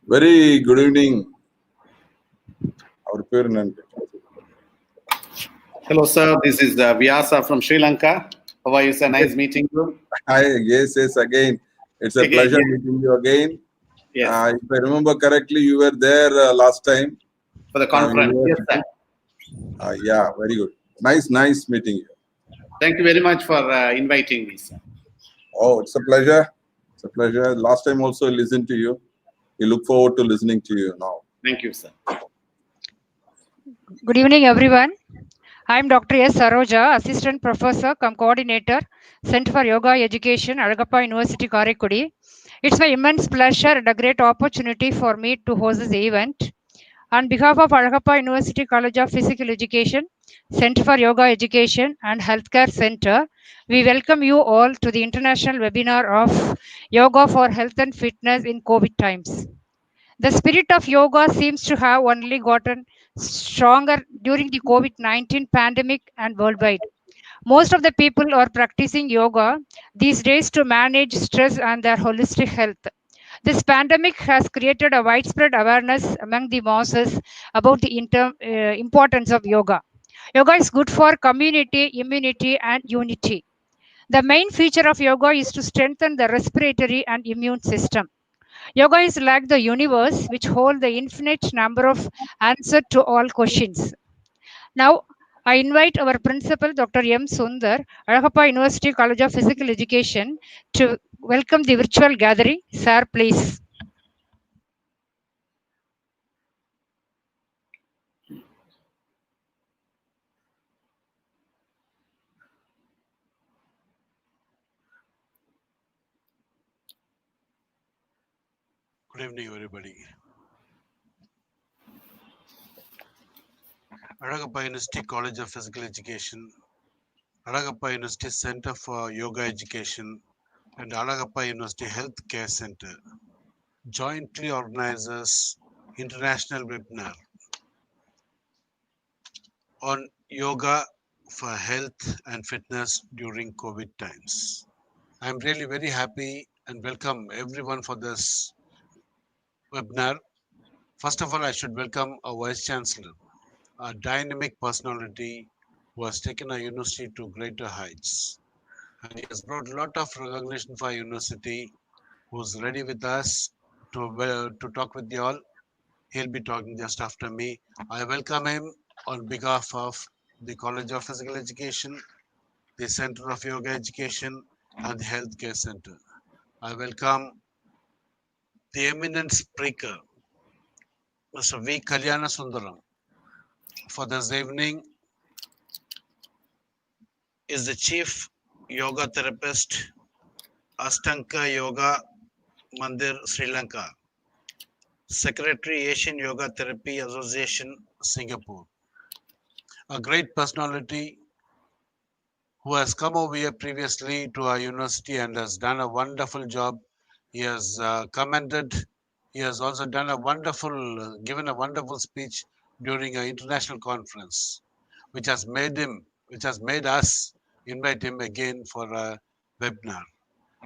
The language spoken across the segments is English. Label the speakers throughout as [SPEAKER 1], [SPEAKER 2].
[SPEAKER 1] Very good evening. Our parent.
[SPEAKER 2] Hello, sir. This is Vyasa from Sri Lanka. How are you, sir? Nice meeting you.
[SPEAKER 1] Hi, yes, again. It's a
[SPEAKER 2] Again,
[SPEAKER 1] pleasure
[SPEAKER 2] yes.
[SPEAKER 1] meeting you again.
[SPEAKER 2] Yes,
[SPEAKER 1] If I remember correctly, you were there last time.
[SPEAKER 2] for the conference. Yes, sir.
[SPEAKER 1] Yeah, very good. Nice meeting you.
[SPEAKER 2] Thank you very much for inviting me, sir.
[SPEAKER 1] Oh, it's a pleasure. It's a pleasure. Last time also I listened to you. We look forward to listening to you now.
[SPEAKER 2] Thank you, sir.
[SPEAKER 3] Good evening, everyone. I am Dr. S. Saroja, Assistant Professor cum Coordinator, Center for Yoga Education, Alagappa University, Karaikudi. It's my immense pleasure and a great opportunity for me to host this event. On behalf of Alagappa University College of Physical Education, Center for Yoga Education and Healthcare Center, we welcome you all to the international webinar of Yoga for Health and Fitness in COVID times. The spirit of yoga seems to have only gotten stronger during the COVID 19 pandemic and worldwide. Most of the people are practicing yoga these days to manage stress and their holistic health. This pandemic has created a widespread awareness among the masses about the importance of yoga. Yoga is good for community, immunity, and unity. The main feature of yoga is to strengthen the respiratory and immune system. Yoga is like the universe, which holds the infinite number of answers to all questions. Now, I invite our principal, Dr. M. Sundar, Alagappa University College of Physical Education, to welcome the virtual gathering. Sir, please.
[SPEAKER 4] Good evening, everybody. Alagappa University College of Physical Education, Alagappa University Center for Yoga Education, and Alagappa University Health Care Center jointly organizes international webinar on yoga for health and fitness during COVID times. I'm really very happy and welcome everyone for this webinar. First of all, I should welcome our Vice Chancellor, a dynamic personality who has taken our university to greater heights. And he has brought a lot of recognition for our university, who's ready with us to talk with you all. He'll be talking just after me. I welcome him on behalf of the College of Physical Education, the Center of Yoga Education, and the Healthcare Center. I welcome the eminent speaker, Mr. V. Kalyana Sundaram, for this evening. Is the chief yoga therapist, Astanga Yoga Mandir, Sri Lanka, Secretary, Asian Yoga Therapy Association, Singapore. A great personality who has come over here previously to our university and has done a wonderful job. He has commended, he has also done a wonderful, given a wonderful speech during an international conference, which has made us invite him again for a webinar.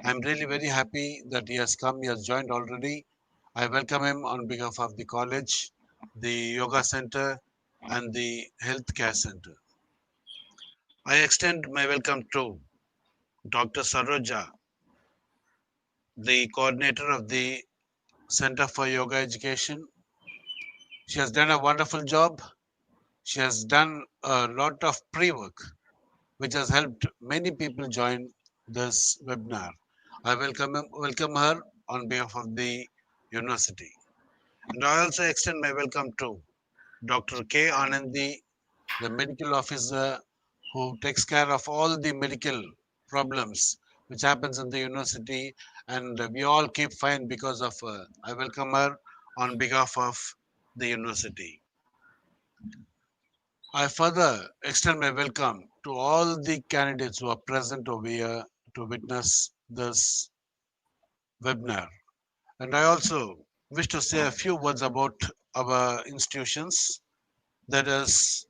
[SPEAKER 4] I'm really very happy that he has come, he has joined already. I welcome him on behalf of the college, the yoga center, and the healthcare center. I extend my welcome to Dr. Saroja, the coordinator of the Center for Yoga Education. She has done a wonderful job. She has done a lot of pre-work, which has helped many people join this webinar. I welcome her on behalf of the university. And I also extend my welcome to Dr. K. Anandi, the medical officer who takes care of all the medical problems which happens in the university, and we all keep fine because of her. I welcome her on behalf of the university. I further extend my welcome to all the candidates who are present over here to witness this webinar. And I also wish to say a few words about our institutions. That is,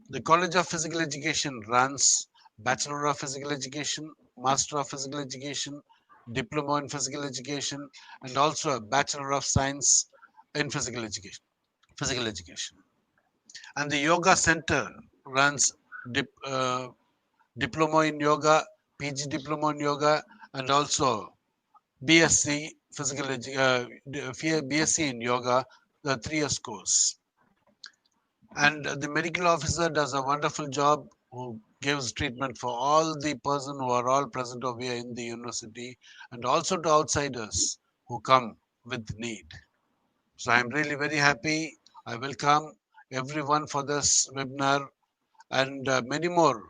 [SPEAKER 4] the College of Physical Education runs Bachelor of Physical Education, Master of Physical Education, Diploma in Physical Education, and also a Bachelor of Science in Physical Education. And the Yoga Center runs Diploma in Yoga, PG Diploma in Yoga, and also BSc BSc in Yoga, the 3 years course. And the medical officer does a wonderful job who gives treatment for all the person who are all present over here in the university, and also to outsiders who come with need. So I'm really very happy. I welcome everyone for this webinar, and many more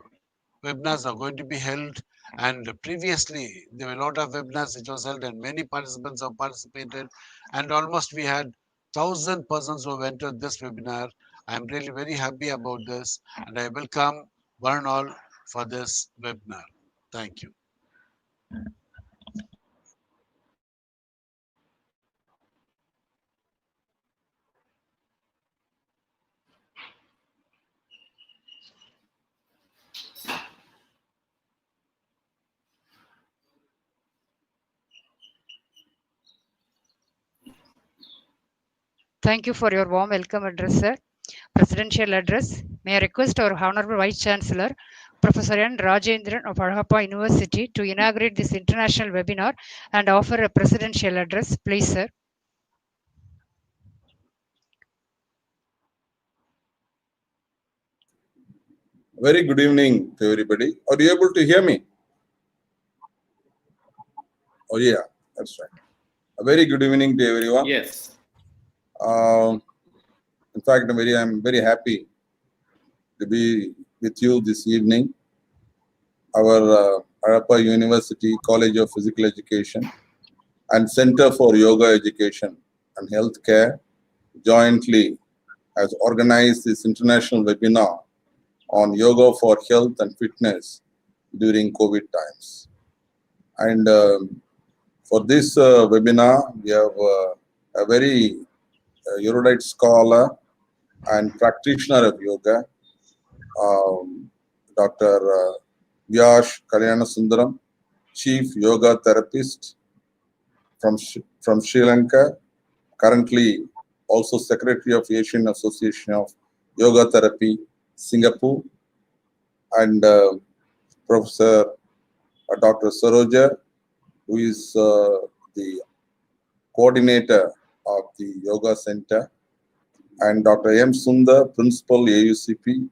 [SPEAKER 4] webinars are going to be held. And previously there were a lot of webinars which was held, and many participants have participated, and almost we had 1,000 persons who have entered this webinar. I'm really very happy about this, and I welcome one and all for this webinar. Thank you.
[SPEAKER 3] Thank you for your warm welcome address, sir. Presidential address. May I request our Honorable Vice Chancellor, Professor N. Rajendran of Alagappa University, to inaugurate this international webinar and offer a presidential address. Please, sir.
[SPEAKER 1] Very good evening to everybody. Are you able to hear me? Oh yeah, that's right. A very good evening to everyone.
[SPEAKER 2] Yes.
[SPEAKER 1] In fact, I'm very happy to be with you this evening. Our Alagappa University College of Physical Education and Center for Yoga Education and Healthcare jointly has organized this international webinar on yoga for health and fitness during COVID times. And for this webinar, we have a very erudite scholar and practitioner of yoga, Dr. Vyash Kalyanasundaram, Chief Yoga Therapist from Sri Lanka, currently also Secretary of Asian Association of Yoga Therapy, Singapore, and Professor Dr. Saroja, who is the coordinator of the Yoga Center, and Dr. M. Sundar, Principal AUCP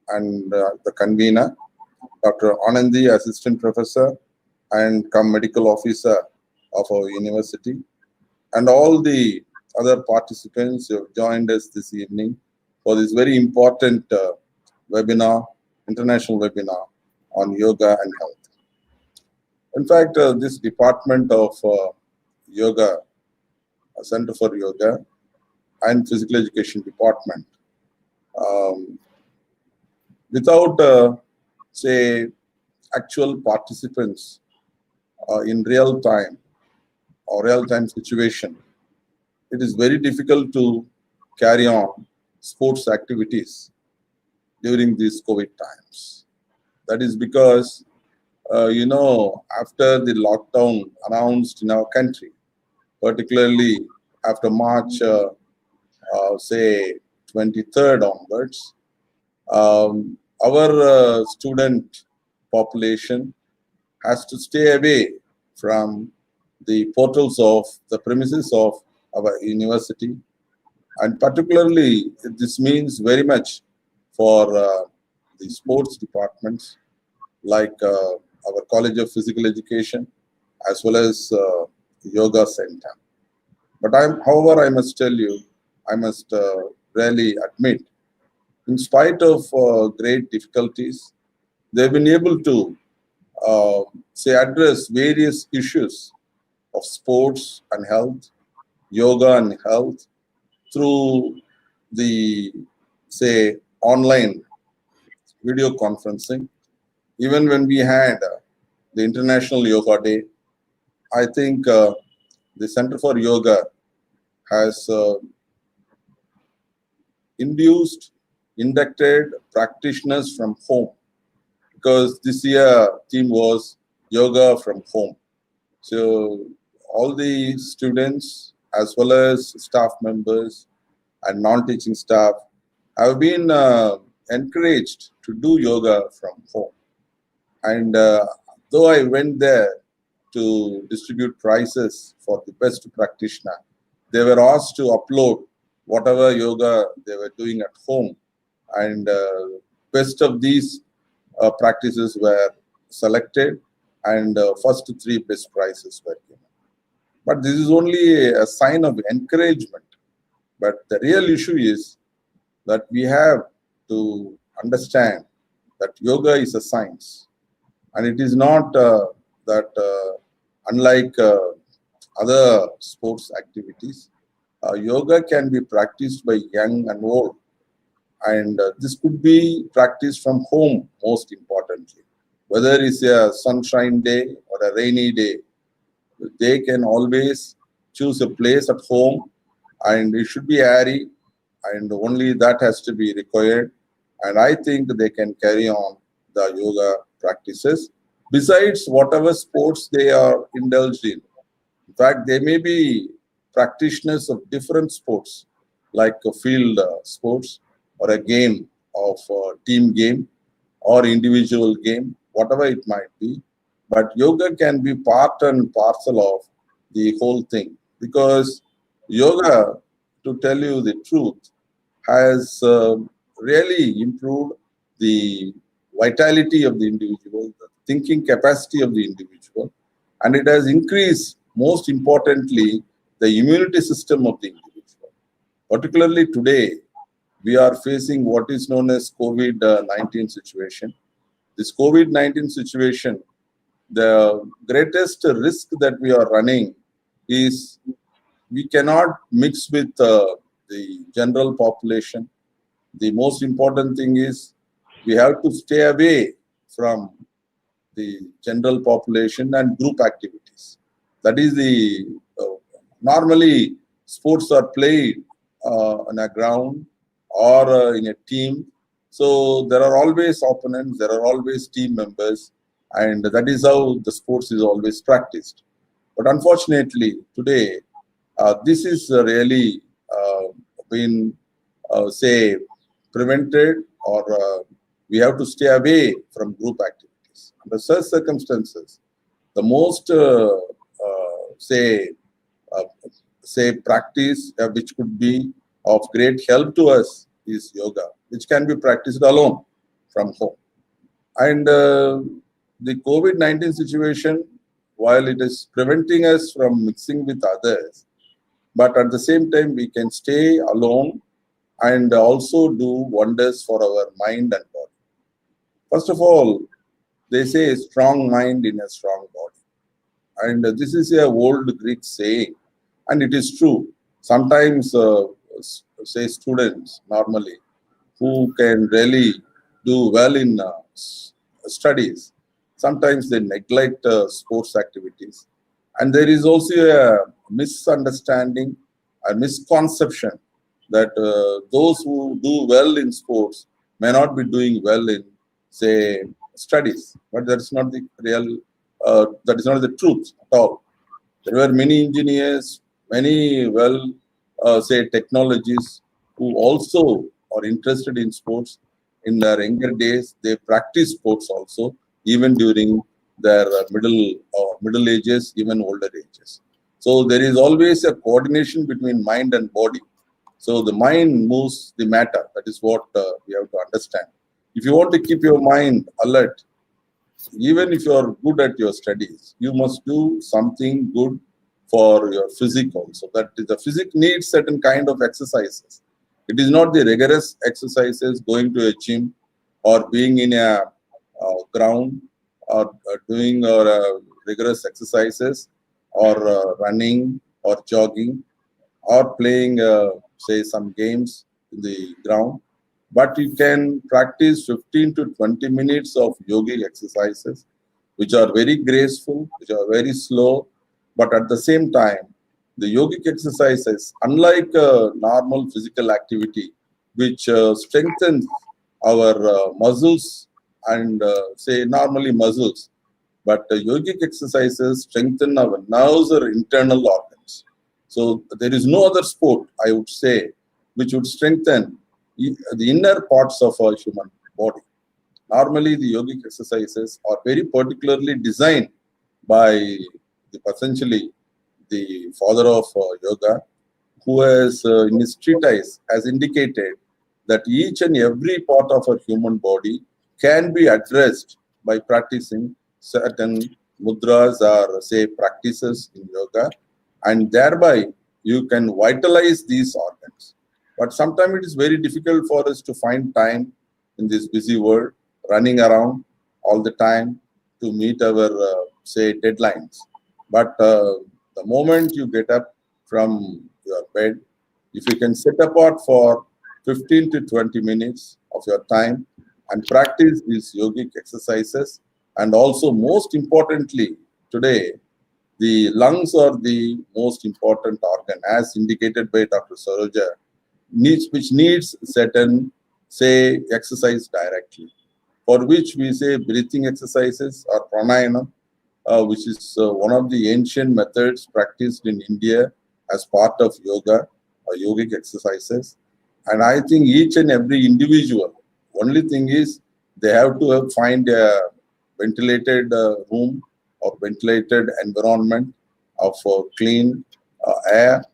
[SPEAKER 1] and the convener, Dr. Anandi, Assistant Professor and Medical Officer of our university, and all the other participants who have joined us this evening for this very important webinar, international webinar on yoga and health. In fact, this department of yoga, Center for Yoga and Physical Education Department, without, say, actual participants in real time or real-time situation, it is very difficult to carry on sports activities during these COVID times. That is because, after the lockdown announced in our country, particularly after March, say, 23rd onwards, our student population has to stay away from the portals of the premises of our university, and particularly this means very much for the sports departments like our College of Physical Education as well as the Yoga Center. But however, I must tell you, I must really admit, in spite of great difficulties, they've been able to address various issues of sports and health, yoga and health through the, online video conferencing. Even when we had the International Yoga Day, I think the Center for Yoga has inducted practitioners from home because this year theme was yoga from home. So all the students as well as staff members and non-teaching staff have been encouraged to do yoga from home. And though I went there to distribute prizes for the best practitioner, they were asked to upload whatever yoga they were doing at home. And best of these practices were selected, and first 3 best prizes were given. But this is only a sign of encouragement. But the real issue is that we have to understand that yoga is a science, and it is not that unlike other sports activities, yoga can be practiced by young and old, and this could be practiced from home most importantly. Whether it's a sunshine day or a rainy day, they can always choose a place at home, and it should be airy, and only that has to be required. And I think they can carry on the yoga practices besides whatever sports they are indulged in. In fact, they may be practitioners of different sports, like a field sports or a game of team game or individual game, whatever it might be. But yoga can be part and parcel of the whole thing, because yoga, to tell you the truth, has really improved the vitality of the individual, the thinking capacity of the individual, and it has increased, most importantly, the immunity system of the individual. Particularly today, we are facing what is known as COVID-19 situation. This COVID-19 situation, the greatest risk that we are running is we cannot mix with the general population. The most important thing is we have to stay away from the general population and group activities. That is the normally sports are played on a ground or in a team. So there are always opponents, there are always team members, and that is how the sports is always practiced. But unfortunately, today, this is really been, say, prevented, or we have to stay away from group activities. Under such circumstances, the most, say practice which could be of great help to us is yoga, which can be practiced alone from home. And the COVID-19 situation, while it is preventing us from mixing with others, but at the same time, we can stay alone and also do wonders for our mind and body. First of all, they say a strong mind in a strong body. And this is a old Greek saying, and it is true. Sometimes, say, students normally who can really do well in studies, sometimes they neglect sports activities. And there is also a misunderstanding, a misconception that those who do well in sports may not be doing well in, say, studies. But that's not the real, that is not the truth at all. There were many engineers, many say, technologists who also are interested in sports. In their younger days, they practice sports also, even during their middle ages, even older ages. So there is always a coordination between mind and body. So the mind moves the matter. That is what we have to understand. If you want to keep your mind alert, even if you are good at your studies, you must do something good for your physique also. That is, the physique needs certain kind of exercises. It is not the rigorous exercises, going to a gym or being in a ground or doing rigorous exercises or running or jogging or playing, say, some games in the ground. But you can practice 15 to 20 minutes of yogic exercises, which are very graceful, which are very slow, but at the same time, the yogic exercises, unlike normal physical activity, which strengthens our muscles and say normally muscles. But yogic exercises strengthen our nerves or internal organs. So there is no other sport, I would say, which would strengthen the inner parts of our human body. Normally, the yogic exercises are very particularly designed by the Patanjali, the father of yoga, who has in his treatise has indicated that each and every part of our human body can be addressed by practicing certain mudras or say practices in yoga, and thereby you can vitalize these organs. But sometimes it is very difficult for us to find time in this busy world, running around all the time to meet our say deadlines. But the moment you get up from your bed, if you can set apart for 15 to 20 minutes of your time and practice these yogic exercises, and also most importantly today, the lungs are the most important organ as indicated by Dr. Saroja, which needs certain say exercise directly, for which we say breathing exercises or pranayama, which is one of the ancient methods practiced in India as part of yoga or yogic exercises. And I think each and every individual, only thing is they have to find a ventilated room or ventilated environment of clean air.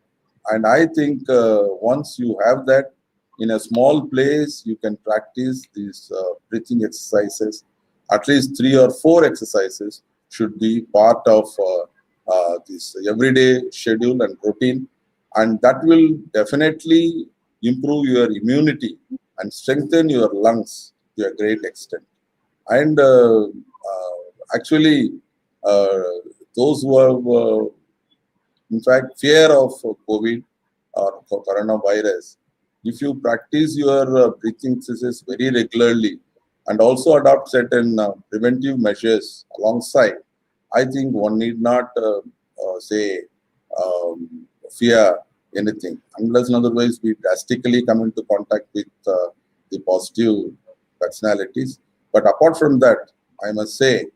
[SPEAKER 1] And I think once you have that in a small place, you can practice these breathing exercises. At least 3 or 4 exercises should be part of this everyday schedule and routine. And that will definitely improve your immunity and strengthen your lungs to a great extent. And actually, those who have, in fact, fear of COVID or coronavirus, if you practice your breathing exercises very regularly and also adopt certain preventive measures alongside, I think one need not say fear anything, unless and otherwise we drastically come into contact with the positive personalities. But apart from that, I must say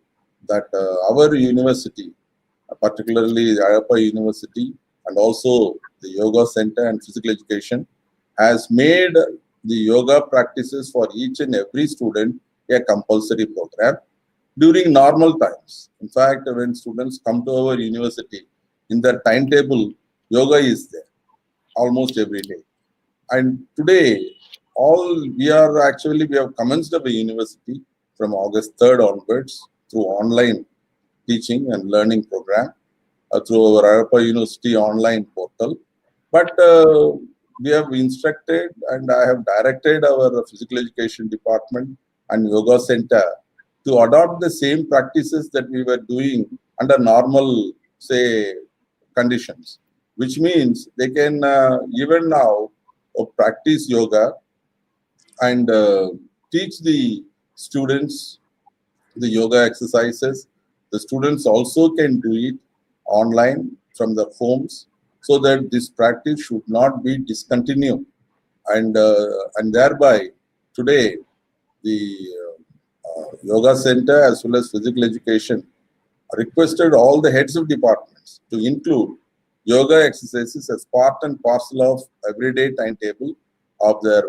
[SPEAKER 1] that our university, particularly the Ayappa University and also the Yoga Center and Physical Education, has made the yoga practices for each and every student a compulsory program during normal times. In fact, when students come to our university, in their timetable, yoga is there almost every day. And today, we have commenced our university from August 3rd onwards through online teaching and learning program through our Ayappa University online portal. But we have instructed and I have directed our physical education department and yoga center to adopt the same practices that we were doing under normal, say, conditions, which means they can even now practice yoga and teach the students the yoga exercises. The students also can do it online from their homes, so that this practice should not be discontinued. And thereby, today, the yoga center as well as physical education requested all the heads of departments to include yoga exercises as part and parcel of everyday timetable of their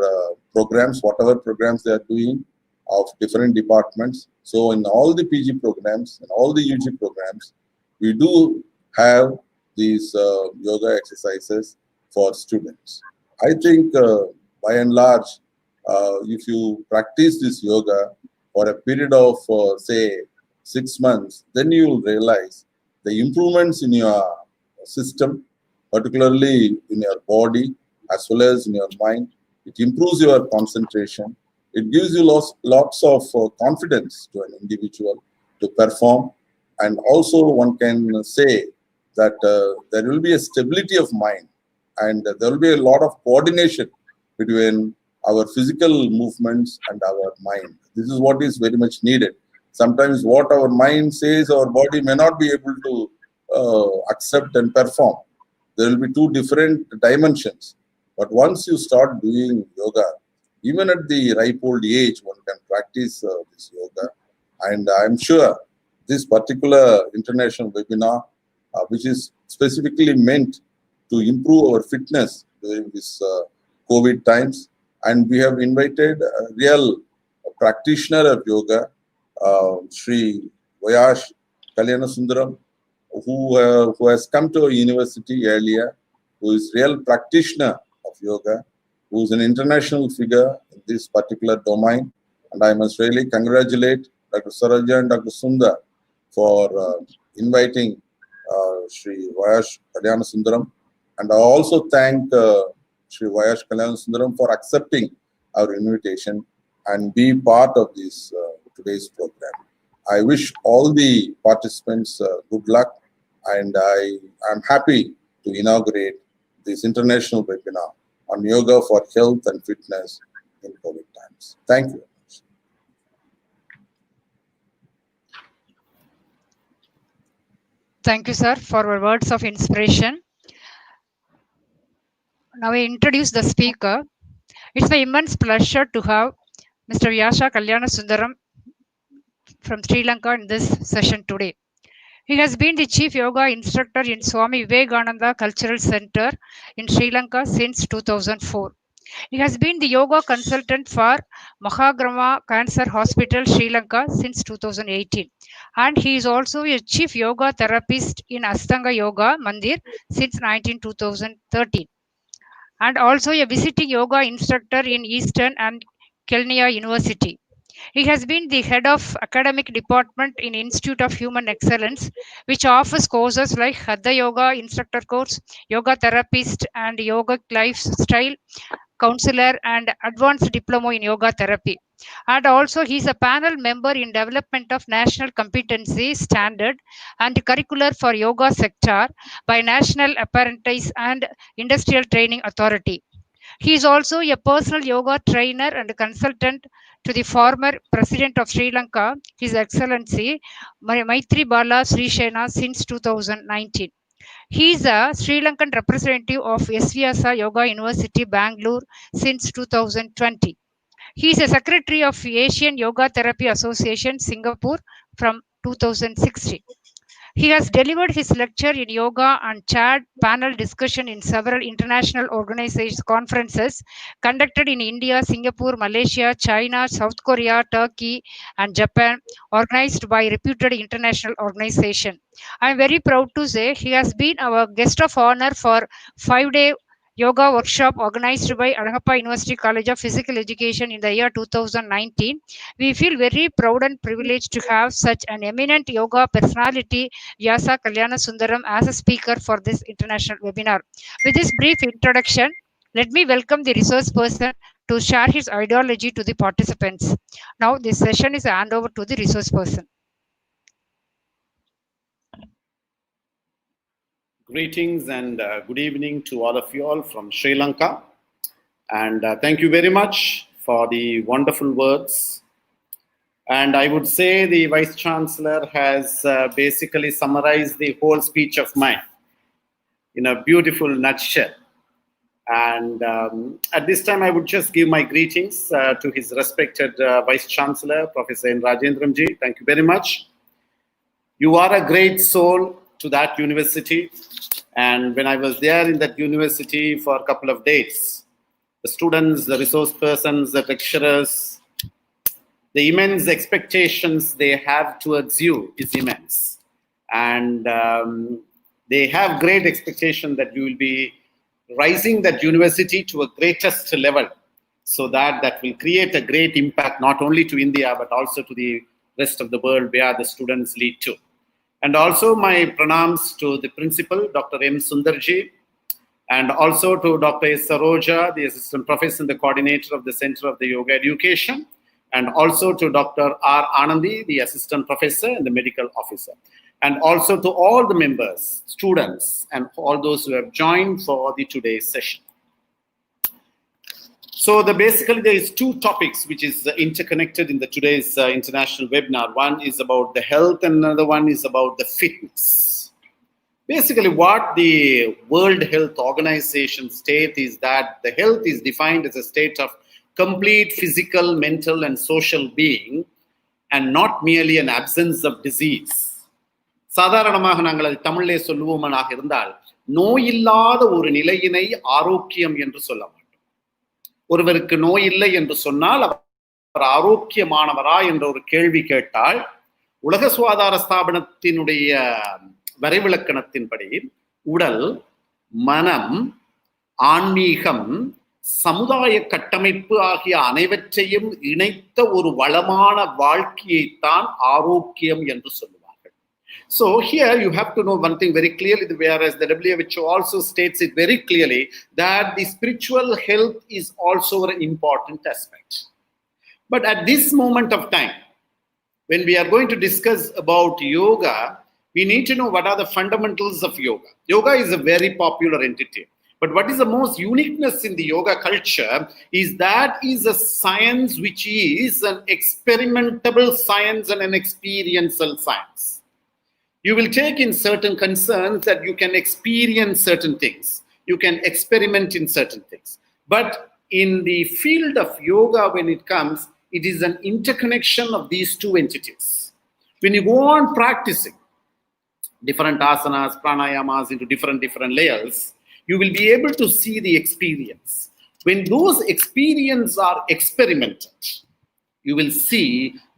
[SPEAKER 1] programs, whatever programs they are doing of different departments. So in all the PG programs and all the UG programs, we do have these yoga exercises for students. I think by and large, if you practice this yoga for a period of say 6 months, then you will realize the improvements in your system, particularly in your body as well as in your mind. It improves your concentration. It gives you lots of confidence to an individual to perform. And also one can say that there will be a stability of mind and there will be a lot of coordination between our physical movements and our mind. This is what is very much needed. Sometimes what our mind says, our body may not be able to accept and perform. There will be two different dimensions. But once you start doing yoga, even at the ripe old age, one can practice this yoga. And I'm sure this particular international webinar, which is specifically meant to improve our fitness during this COVID times, and we have invited a real practitioner of yoga, Sri Vayash Kalyanasundaram, who has come to our university earlier, who is real practitioner of yoga, who is an international figure in this particular domain. And I must really congratulate Dr. Saroja and Dr. Sundar for inviting Sri Vayash Kalyanasundaram. And I also thank Sri Vayash Kalyanasundaram for accepting our invitation and be part of this today's program. I wish all the participants good luck, and I am happy to inaugurate this international webinar on yoga for health and fitness in COVID times. Thank you.
[SPEAKER 3] Thank you, sir, for your words of inspiration. Now I introduce the speaker. It's my immense pleasure to have Mr. Vyasa Kalyanasundaram from Sri Lanka in this session today. He has been the chief yoga instructor in Swami Vivekananda Cultural Center in Sri Lanka since 2004. He has been the yoga consultant for Mahagrama Cancer Hospital, Sri Lanka since 2018. And he is also a chief yoga therapist in Astanga Yoga Mandir since 2013. And also a visiting yoga instructor in Eastern and Kelnia University. He has been the head of academic department in Institute of Human Excellence, which offers courses like Hatha Yoga Instructor Course, Yoga Therapist and Yoga Lifestyle Counselor and Advanced Diploma in Yoga Therapy. And also he is a panel member in development of National Competency Standard and Curricular for Yoga Sector by National Apprentice and Industrial Training Authority. He is also a personal yoga trainer and consultant to the former President of Sri Lanka, His Excellency Maitri Bala Srisena since 2019. He is a Sri Lankan representative of SVSA Yoga University, Bangalore since 2020. He is a secretary of Asian Yoga Therapy Association, Singapore from 2016. He has delivered his lecture in yoga and chaired panel discussion in several international organizations conferences conducted in India, Singapore, Malaysia, China, South Korea, Turkey, and Japan, organized by reputed international organizations. I am very proud to say he has been our guest of honor for 5-day yoga workshop organized by Alagappa University College of Physical Education in the year 2019. We feel very proud and privileged to have such an eminent yoga personality, Vyasa Kalyanasundaram, as a speaker for this international webinar. With this brief introduction, let me welcome the resource person to share his ideology to the participants. Now, this session is handed over to the resource person.
[SPEAKER 2] Greetings and good evening to all of you all from Sri Lanka. And thank you very much for the wonderful words. And I would say the Vice Chancellor has basically summarized the whole speech of mine in a beautiful nutshell. And at this time, I would just give my greetings to his respected Vice Chancellor, Professor N. Rajendramji. Thank you very much. You are a great soul to that university. And when I was there in that university for a couple of days, the students, the resource persons, the lecturers, the immense expectations they have towards you is immense. And they have great expectation that you will be rising that university to a greatest level, so that will create a great impact not only to India but also to the rest of the world where the students lead to. And also my pranams to the principal, Dr. M. Sundarji, and also to Dr. S. Saroja, the assistant professor and the coordinator of the Center of the Yoga Education, and also to Dr. R. Anandi, the assistant professor and the medical officer, and also to all the members, students, and all those who have joined for the today's session. So basically there is two topics which is interconnected in the today's international webinar. One is about the health and another one is about the fitness. Basically what the World Health Organization states is that the health is defined as a state of complete physical, mental, and social being, and not merely an absence of disease. சாதாரணமாக நாங்கள் அதை தமிழிலே சொல்லுவோமனாக இருந்தால், நோயில்லாத ஒரு நிலையினை ஆரோக்கியம் என்று சொல்ல மாட்டோம். ஒருவருக்கு நோய் இல்லை என்று சொன்னால் அவர் ஆரோக்கியமானவரா என்ற ஒரு கேள்வி கேட்டால், உலக சுகாதார ஸ்தாபனத்தினுடைய வரைவிலக்கணத்தின்படி உடல், மனம், ஆன்மீகம், சமுதாய கட்டமைப்பு ஆகிய அனைவற்றையும் இணைத்த ஒரு வளமான வாழ்க்கையைத்தான் ஆரோக்கியம் என்று சொல்லுவார்கள். So here you have to know one thing very clearly, whereas the WHO also states it very clearly that the spiritual health is also an important aspect. But at this moment of time, when we are going to discuss about yoga, we need to know what are the fundamentals of yoga. Yoga is a very popular entity. But what is the most uniqueness in the yoga culture is that is a science which is an experimentable science and an experiential science. You will take in certain concerns that you can experience certain things. You can experiment in certain things. But in the field of yoga, when it comes, it is an interconnection of these two entities. When you go on practicing different asanas, pranayamas into different layers, you will be able to see the experience. When those experiences are experimented, you will see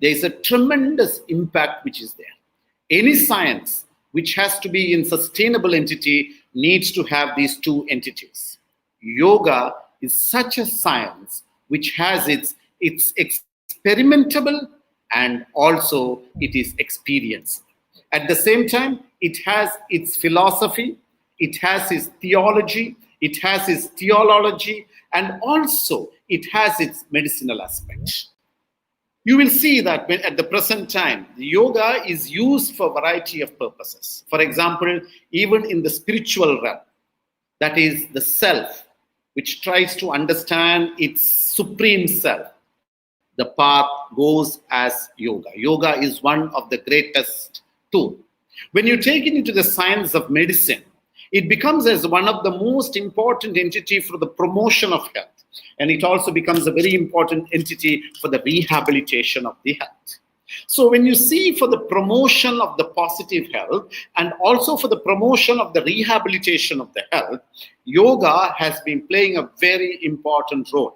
[SPEAKER 2] there is a tremendous impact which is there. Any science which has to be in sustainable entity needs to have these two entities. Yoga is such a science which has its experimentable and also it is experience. At the same time, it has its philosophy, it has its theology, it has its theology, and also it has its medicinal aspect. You will see that at the present time, the yoga is used for a variety of purposes. For example, even in the spiritual realm, that is the self, which tries to understand its supreme self, the path goes as yoga. Yoga is one of the greatest tools. When you take it into the science of medicine, it becomes as one of the most important entity for the promotion of health. And it also becomes a very important entity for the rehabilitation of the health. So when you see for the promotion of the positive health and also for the promotion of the rehabilitation of the health, yoga has been playing a very important role.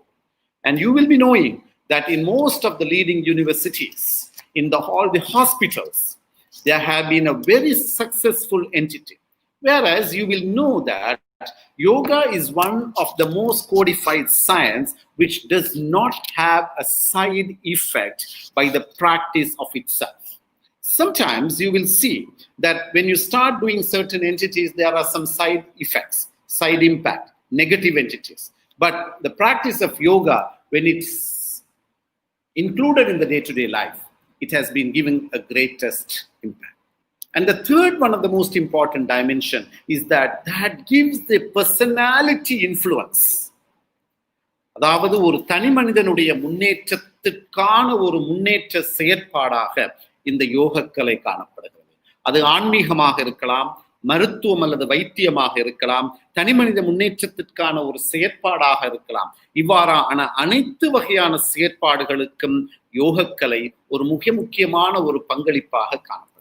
[SPEAKER 2] And you will be knowing that in most of the leading universities, in all the hospitals, there have been a very successful entity. Whereas you will know that yoga is one of the most codified science which does not have a side effect by the practice of itself. Sometimes you will see that when you start doing certain entities, there are some side effects, side impact, negative entities. But the practice of yoga, when it's included in the day-to-day life, it has been given a greatest impact. And the third one of the most important dimension is that gives the personality influence. அதாவது ஒரு தனி மனிதனுடைய முன்னேற்றத்திற்கான ஒரு முன்னேற்ற செயற்பாடாக இந்த யோகக்கலை காணப்படுகிறது. அது ஆன்மீகமாக இருக்கலாம், மருத்துவம் அல்லது வைத்தியமாக இருக்கலாம், தனி மனித முன்னேற்றத்திற்கான ஒரு செயற்பாடாக இருக்கலாம். இவ்வாறான அனைத்து வகையான செயற்பாடுகளுக்கும் யோகக்கலை ஒரு முக்கியமான ஒரு பங்களிப்பாக காணப்படுகிறது.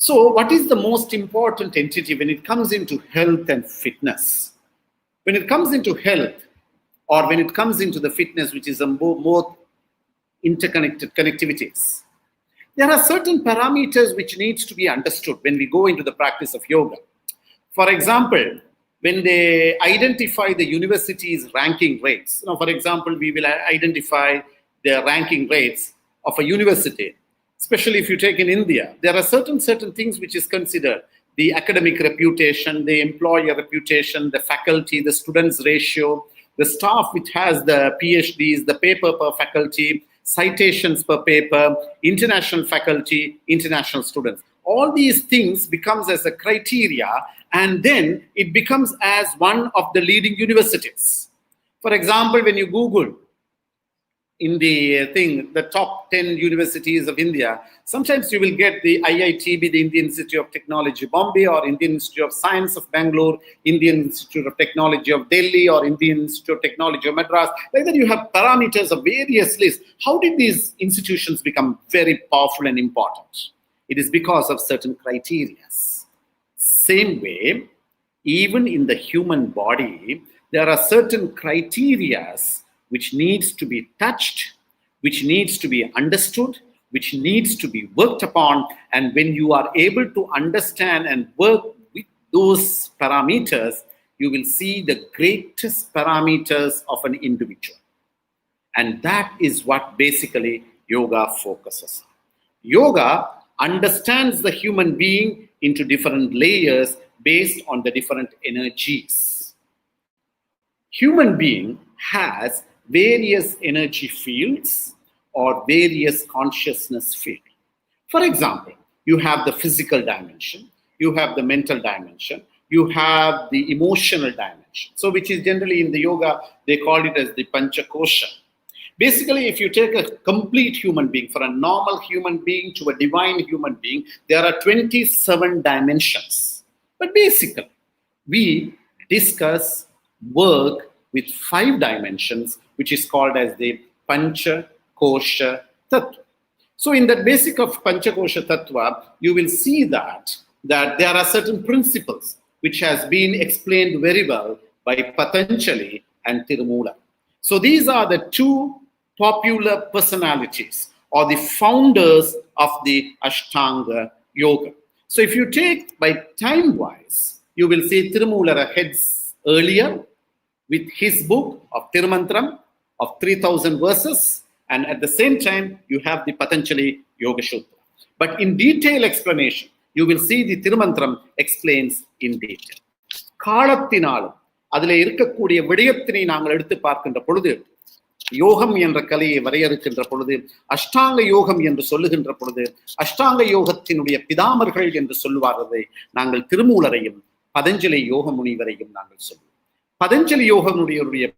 [SPEAKER 2] So what is the most important entity when it comes into health and fitness? When it comes into health or when it comes into the fitness, which is a more interconnected connectivities, there are certain parameters which needs to be understood when we go into the practice of yoga. For example, when they identify the university's ranking rates, for example, we will identify the ranking rates of a university. Especially if you take in India, there are certain things which is considered the academic reputation, the employer reputation, the faculty, the students ratio, the staff which has the PhDs, the paper per faculty, citations per paper, international faculty, international students. All these things becomes as a criteria, and then it becomes as one of the leading universities. For example, when you Google in the top 10 universities of India, sometimes you will get the IITB, the Indian Institute of Technology Bombay, or Indian Institute of Science of Bangalore, Indian Institute of Technology of Delhi, or Indian Institute of Technology of Madras. Like that, you have parameters of various lists. How did these institutions become very powerful and important? It is because of certain criteria. Same way, even in the human body, there are certain criteria which needs to be touched, which needs to be understood, which needs to be worked upon. And when you are able to understand and work with those parameters, you will see the greatest parameters of an individual. And that is what basically yoga focuses on. Yoga understands the human being into different layers based on the different energies. Human being has various energy fields or various consciousness fields. For example, you have the physical dimension, you have the mental dimension, you have the emotional dimension. So which is generally in the yoga, they call it as the Panchakosha. Basically, if you take a complete human being, for a normal human being to a divine human being, there are 27 dimensions. But basically, we discuss work with 5 dimensions, which is called as the Pancha Kosha Tattva. So in the basic of Pancha Kosha Tattva, you will see that there are certain principles which has been explained very well by Patanjali and Tirumoolar. So these are the 2 popular personalities or the founders of the Ashtanga Yoga. So if you take by time-wise, you will see Tirumoolar heads earlier with his book of Tirumantram of 3,000 verses, and at the same time, you have the Patanjali Yoga Sutra. But in detail explanation, you will see the Tirumantram explains in detail. Kaalathinalam, அதில் இருக்கக்கூடிய விடயத்தினை நாங்கள் எடுத்து பார்க்கின்ற பொழுது, யோகம் என்ற கலையை வரையறுக்கின்ற பொழுது, அஷ்டாங்க யோகம் என்று சொல்லுகின்ற பொழுது, அஷ்டாங்க யோகத்தினுடைய பிதாமர்கள் என்று சொல்லுவாரதை நாங்கள் திருமூலரையும் பதஞ்சலி யோக முனிவரையும் நாங்கள் சொல்லுவோம். பதஞ்சலி யோகனுடைய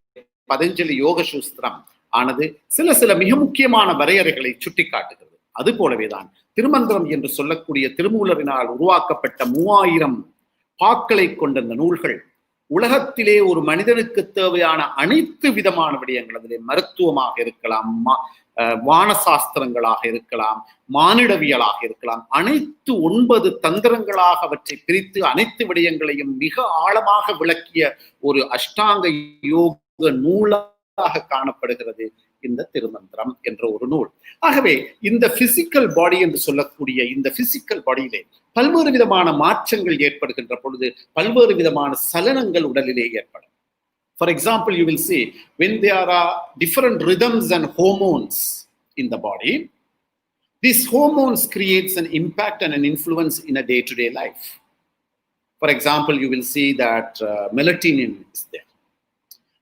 [SPEAKER 2] பதஞ்சலி யோக சூஸ்திரம் ஆனது சில மிக முக்கியமான வரையறைகளை சுட்டி காட்டுகிறது. அது போலவேதான் திருமந்திரம் என்று சொல்லக்கூடிய திருமூலரினால் உருவாக்கப்பட்ட 3000 பாக்களை கொண்ட இந்த நூல்கள் உலகத்திலே ஒரு மனிதனுக்கு தேவையான அனைத்து விதமான விடயங்கள், அதிலே மருத்துவமாக இருக்கலாம், வானசாஸ்திரங்களாக இருக்கலாம், மானிடவியலாக இருக்கலாம், அனைத்து 9 தந்திரங்களாக அவற்றை பிரித்து அனைத்து விடயங்களையும் மிக ஆழமாக விளக்கிய ஒரு அஷ்டாங்க யோக நூலாக காணப்படுகிறது இந்த திருமந்திரம் என்ற ஒரு நூல். ஆகவே இந்த பிசிக்கல் பாடி என்று சொல்லக்கூடிய இந்த பிசிக்கல் பாடியிலே பல்வேறு விதமான மாற்றங்கள் ஏற்படுகின்ற பொழுது பல்வேறு விதமான சலனங்கள் உடலிலே ஏற்படும். For example, you will see when there are different rhythms and hormones in the body, these hormones creates an impact and an influence in a day-to-day life. For example, you will see that melatonin is there,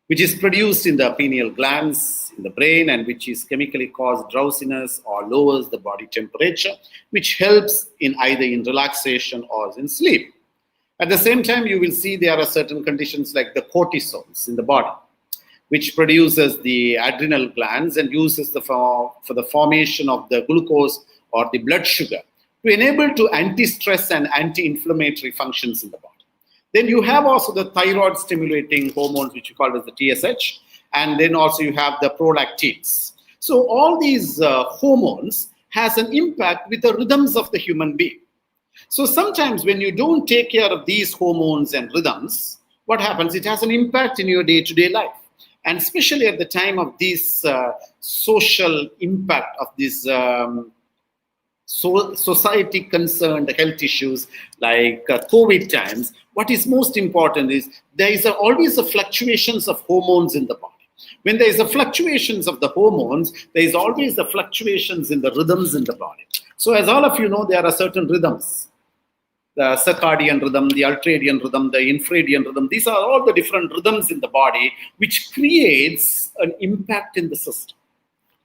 [SPEAKER 2] which is produced in the pineal glands in the brain and which is chemically cause drowsiness or lowers the body temperature, which helps in either in relaxation or in sleep. At the same time, you will see there are certain conditions like the cortisols in the body, which produces the adrenal glands and uses for the formation of the glucose or the blood sugar to enable to anti-stress and anti-inflammatory functions in the body. Then you have also the thyroid stimulating hormones, which you call as the TSH, and then also you have the prolactins. So all these hormones has an impact with the rhythms of the human being. So sometimes when you don't take care of these hormones and rhythms, what happens? It has an impact in your day-to-day life. And especially at the time of this social impact of this society concerned health issues like COVID times, what is most important is there is always a fluctuations of hormones in the body. When there is a fluctuations of the hormones, there is always the fluctuations in the rhythms in the body. So as all of you know, there are certain rhythms, the circadian rhythm, the ultradian rhythm, the infradian rhythm. These are all the different rhythms in the body, which creates an impact in the system.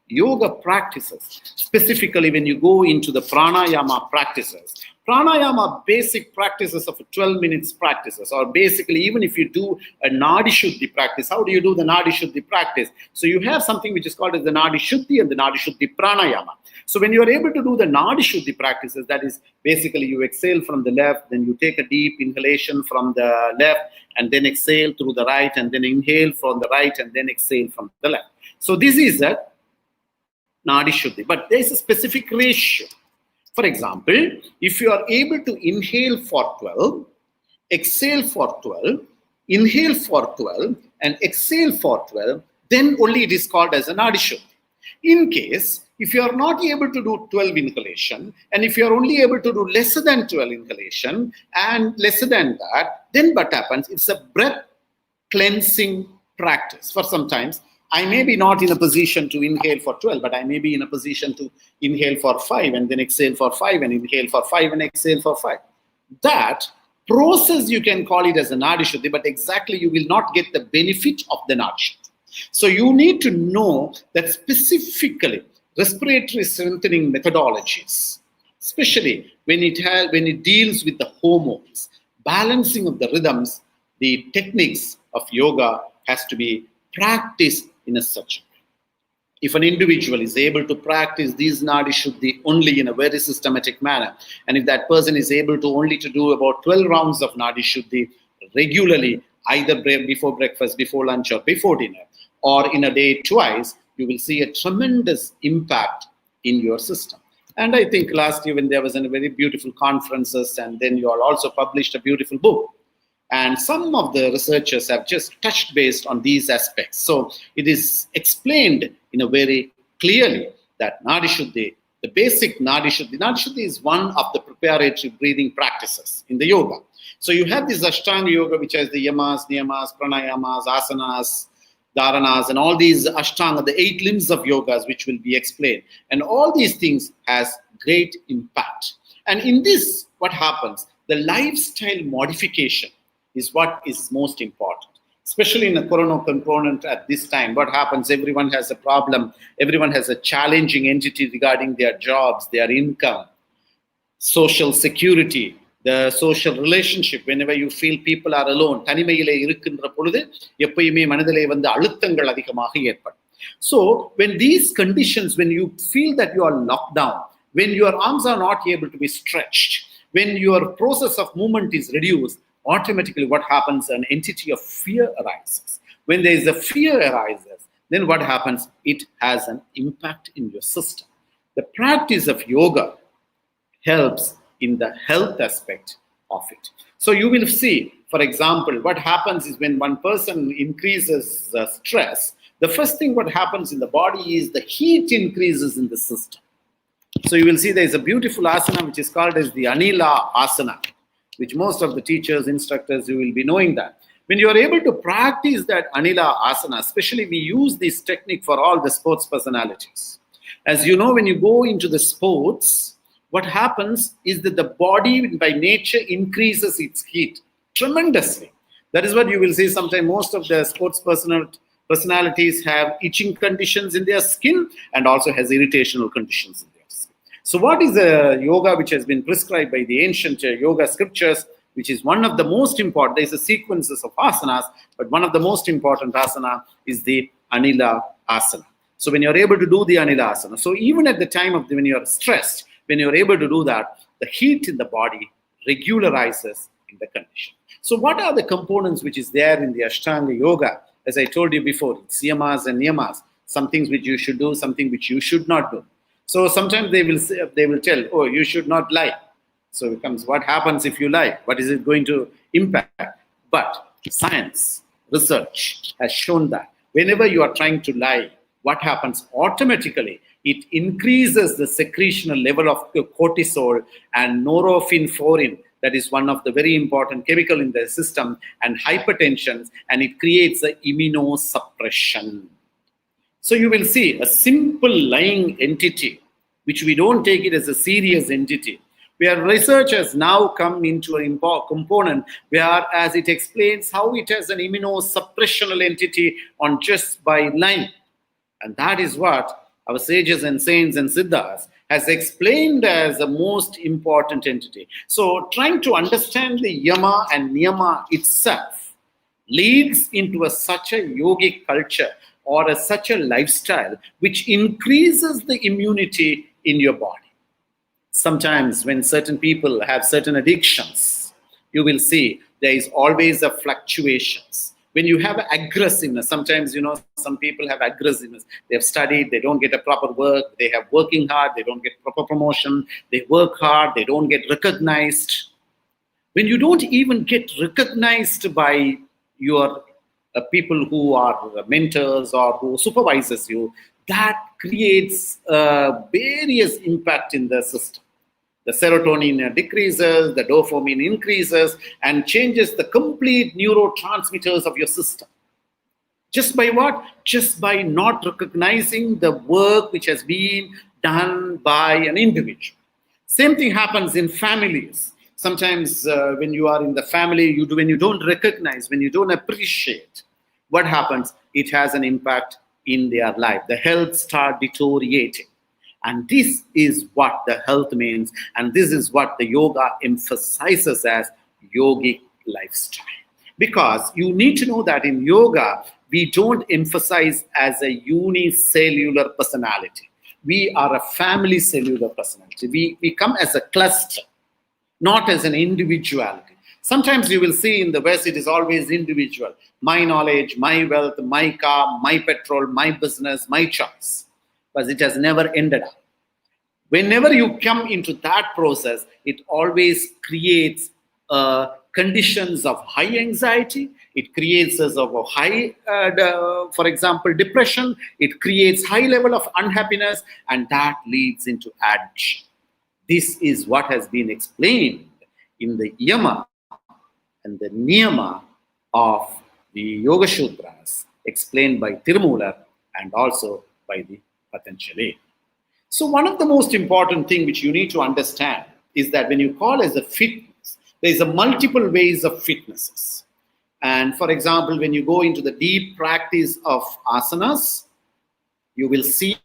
[SPEAKER 2] Yoga practices, specifically when you go into the pranayama practices, Pranayama basic practices of 12 minutes practices, or basically even if you do a Nadi Shuddhi practice, how do you do the Nadi Shuddhi practice? So you have something which is called as the Nadi Shuddhi and the Nadi Shuddhi Pranayama. So when you are able to do the Nadi Shuddhi practices, that is basically you exhale from the left, then you take a deep inhalation from the left, and then exhale through the right, and then inhale from the right, and then exhale from the left. So this is a Nadi Shuddhi, but there is a specific ratio. For example, if you are able to inhale for 12, exhale for 12, inhale for 12, and exhale for 12, then only it is called as a Nadi Shuddhi. In case, if you are not able to do 12 inhalation, and if you are only able to do lesser than 12 inhalation and lesser than that, then what happens? It's a breath cleansing practice. For sometimes, I may be not in a position to inhale for 12, but I may be in a position to inhale for 5 and then exhale for 5 and inhale for 5 and exhale for 5. That process you can call it as a Nadi Shuddhi, but exactly you will not get the benefit of the Nadi Shuddhi. So you need to know that specifically respiratory strengthening methodologies, especially when it deals with the hormones, balancing of the rhythms, the techniques of yoga has to be practiced in a such a way. If an individual is able to practice these Nadi Shuddhi only in a very systematic manner, and if that person is able to only to do about 12 rounds of Nadi Shuddhi regularly, either before breakfast, before lunch, or before dinner, or in a day twice, you will see a tremendous impact in your system. And I think last year when there was a very beautiful conferences, and then you all also published a beautiful book. And some of the researchers have just touched based on these aspects. So it is explained in a very clearly that Nadi Shuddhi, the basic Nadi Shuddhi is one of the preparatory breathing practices in the yoga. So you have this Ashtanga yoga, which has the yamas, niyamas, pranayamas, asanas, dharanas, and all these Ashtanga, the 8 limbs of yogas, which will be explained. And all these things has great impact. And in this, what happens? The lifestyle modification is what is most important, especially in a corona component at this time. What happens? Everyone has a problem. Everyone has a challenging entity regarding their jobs, their income, social security, the social relationship. Whenever you feel people are alone, தனிமையிலே இருக்கின்ற பொழுது எப்பயுமே மனதிலே வந்து அழுத்தங்கள் அதிகமாக ஏற்படும். So when these conditions, when you feel that you are locked down, when your arms are not able to be stretched, when your process of movement is reduced, automatically what happens? An entity of fear arises. When there is a fear arises, then what happens? It has an impact in your system. The practice of yoga helps in the health aspect of it. So you will see, for example, what happens is when one person increases stress, the first thing what happens in the body is the heat increases in the system. So you will see there is a beautiful asana which is called as the Anila Asana, which most of the teachers, instructors, you will be knowing that. When you are able to practice that Anila Asana, especially we use this technique for all the sports personalities. As you know, when you go into the sports, what happens is that the body by nature increases its heat tremendously. That is what you will see sometimes most of the sports personalities have itching conditions in their skin and also has irritational conditions in their skin. So what is the yoga which has been prescribed by the ancient yoga scriptures, which is one of the most important? There is a sequences of asanas, but one of the most important asana is the Anila Asana. So when you're able to do the Anila Asana, so even at the time of when you're stressed, when you're able to do that, the heat in the body regularizes in the condition. So what are the components which is there in the Ashtanga yoga? As I told you before, it's yamas and niyamas, some things which you should do, something which you should not do. So sometimes they will tell, oh, you should not lie. So it comes, what happens if you lie? What is it going to impact? But science, research has shown that whenever you are trying to lie, what happens? Automatically, it increases the secretional level of cortisol and norepinephrine. That is one of the very important chemical in the system, and hypertension, and it creates an immunosuppression. So you will see a simple lying entity, which we don't take it as a serious entity, where research has now come into an component where, as it explains how it has an immunosuppressional entity on just by lying. And that is what our sages and saints and siddhas has explained as the most important entity. So trying to understand the yama and niyama itself leads into such a yogic culture or such a lifestyle which increases the immunity in your body. Sometimes when certain people have certain addictions, you will see there is always a fluctuations. When you have aggressiveness, sometimes, some people have aggressiveness. They have studied, they don't get a proper work. They have working hard, they don't get proper promotion. They work hard, they don't get recognized. When you don't even get recognized by your people who are mentors or who supervises you, that creates various impact in the system. The serotonin decreases, the dopamine increases, and changes the complete neurotransmitters of your system. Just by what? Just by not recognizing the work which has been done by an individual. Same thing happens in families. Sometimes when you are in the family, when you don't recognize, when you don't appreciate, what happens? It has an impact in their life. The health starts deteriorating. And this is what the health means. And this is what the yoga emphasizes as yogic lifestyle. Because you need to know that in yoga, we don't emphasize as a unicellular personality. We are a family cellular personality. We come as a cluster, not as an individuality. Sometimes you will see in the West, it is always individual. My knowledge, my wealth, my car, my petrol, my business, my choice. But it has never ended up. Whenever you come into that process, it always creates conditions of high anxiety. It creates of a high, for example, depression. It creates high level of unhappiness, and that leads into addiction. This is what has been explained in the yama and the niyama of the Yoga Sutras, explained by Tirumoolar and also by the Patanjali. So one of the most important thing which you need to understand is that when you call as a fitness, there is a multiple ways of fitnesses. And for example, when you go into the deep practice of asanas, you will see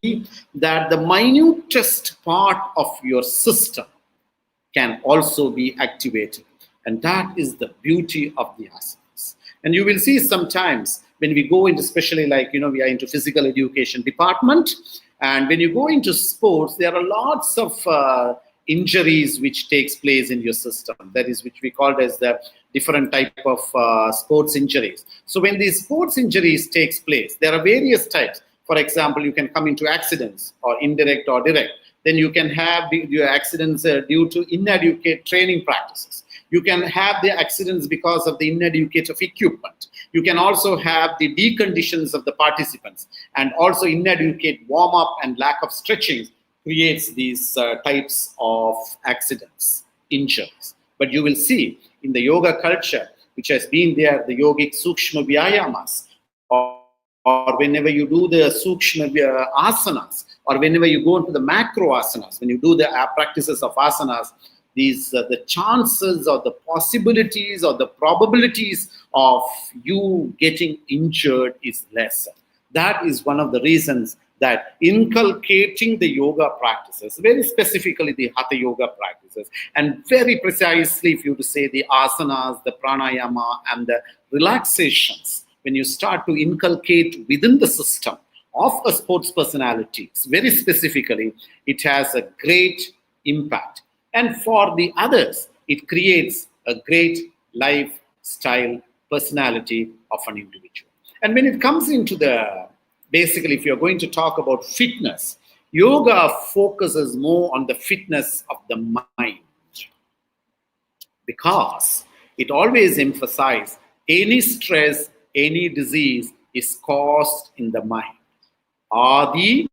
[SPEAKER 2] that the minutest part of your system can also be activated. And that is the beauty of the asanas. And you will see sometimes when we go into, especially like, we are into physical education department. And when you go into sports, there are lots of injuries which takes place in your system. That is which we call as the different type of sports injuries. So when these sports injuries takes place, there are various types. For example, you can come into accidents or indirect or direct. Then you can have your accidents due to inadequate training practices. You can have the accidents because of the inadequate of equipment. You can also have the deconditions of the participants, and also inadequate warm-up and lack of stretching creates these types of accidents, injuries. But you will see in the yoga culture, which has been there, the yogic sukshma vyayamas, or whenever you do the sukshma asanas, or whenever you go into the macro asanas, when you do the practices of asanas, these the chances or the possibilities or the probabilities of you getting injured is lesser. That is one of the reasons that inculcating the yoga practices, very specifically the hatha yoga practices, and very precisely if you to say the asanas, the pranayama, and the relaxations, when you start to inculcate within the system of a sports personality, very specifically, it has a great impact. And for the others, it creates a great lifestyle personality of an individual. And when it comes into basically, if you're going to talk about fitness, yoga focuses more on the fitness of the mind, because it always emphasizes any stress, any disease is caused in the mind. Adi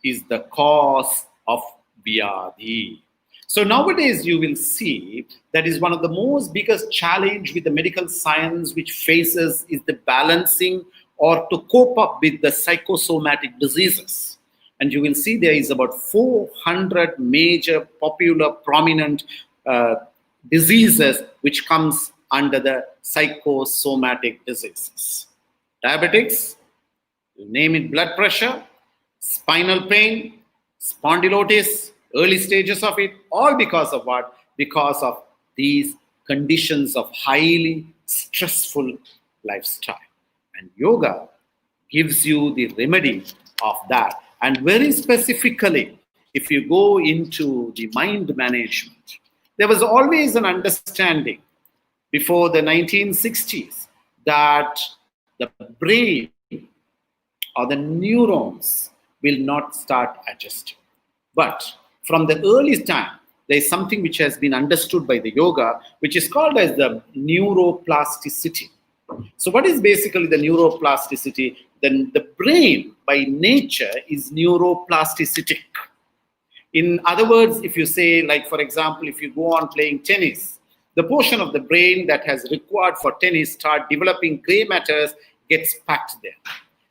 [SPEAKER 2] is the cause of Vyadhi. So nowadays you will see that is one of the most biggest challenge with the medical science which faces is the balancing or to cope up with the psychosomatic diseases. And you will see there is about 400 major popular prominent diseases which comes under the psychosomatic diseases. Diabetics, you name it, blood pressure, spinal pain, spondylosis, early stages of it, all because of what? Because of these conditions of highly stressful lifestyle. And yoga gives you the remedy of that. And very specifically, if you go into the mind management, there was always an understanding before the 1960s that the brain or the neurons will not start adjusting. But from the earliest time, there is something which has been understood by the yoga, which is called as the neuroplasticity. So what is basically the neuroplasticity? Then the brain by nature is neuroplasticity. In other words, if you say, like, for example, if you go on playing tennis, the portion of the brain that has required for tennis start developing gray matters gets packed there.